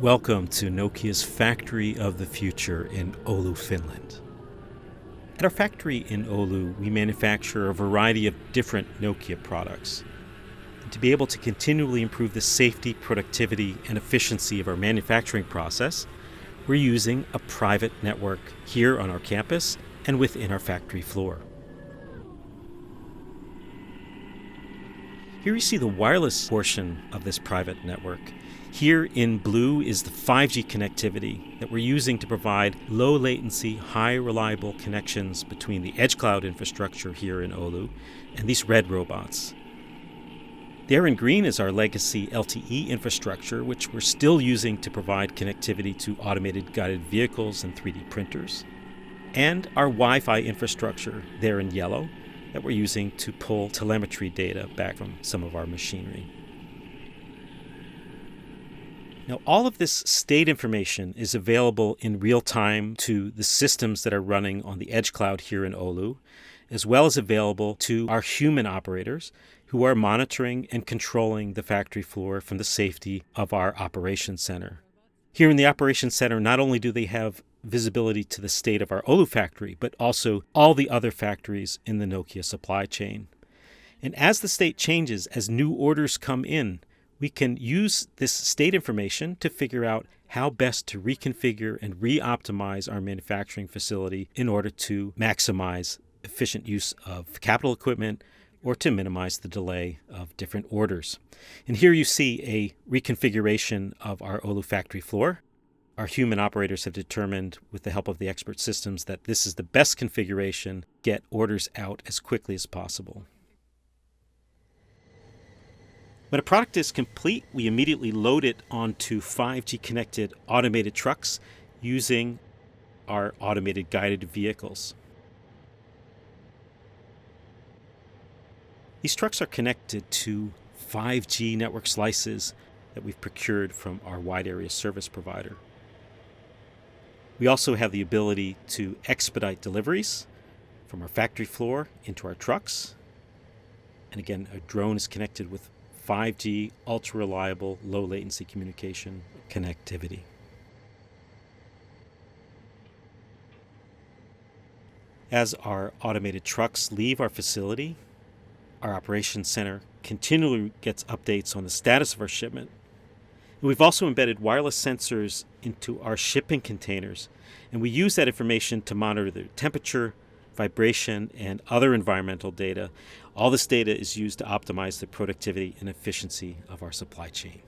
Welcome to Nokia's Factory of the Future in Oulu, Finland. At our factory in Oulu, we manufacture a variety of different Nokia products. And to be able to continually improve the safety, productivity, and efficiency of our manufacturing process, we're using a private network here on our campus and within our factory floor. Here you see the wireless portion of this private network. Here in blue is the 5G connectivity that we're using to provide low latency, high reliable connections between the edge cloud infrastructure here in Oulu and these red robots. There in green is our legacy LTE infrastructure, which we're still using to provide connectivity to automated guided vehicles and 3D printers. And our Wi-Fi infrastructure there in yellow that we're using to pull telemetry data back from some of our machinery. Now, all of this state information is available in real time to the systems that are running on the edge cloud here in Oulu, as well as available to our human operators who are monitoring and controlling the factory floor from the safety of our operations center. Here in the operations center, not only do they have visibility to the state of our Oulu factory, but also all the other factories in the Nokia supply chain. And as the state changes, as new orders come in, we can use this state information to figure out how best to reconfigure and re-optimize our manufacturing facility in order to maximize efficient use of capital equipment or to minimize the delay of different orders. And here you see a reconfiguration of our Oulu factory floor. Our human operators have determined, with the help of the expert systems, that this is the best configuration to get orders out as quickly as possible. When a product is complete, we immediately load it onto 5G connected automated trucks using our automated guided vehicles. These trucks are connected to 5G network slices that we've procured from our wide area service provider. We also have the ability to expedite deliveries from our factory floor into our trucks. And again, a drone is connected with 5G, ultra-reliable, low-latency communication connectivity. As our automated trucks leave our facility, our operations center continually gets updates on the status of our shipment. And we've also embedded wireless sensors into our shipping containers, and we use that information to monitor the temperature, vibration, and other environmental data. All this data is used to optimize the productivity and efficiency of our supply chain.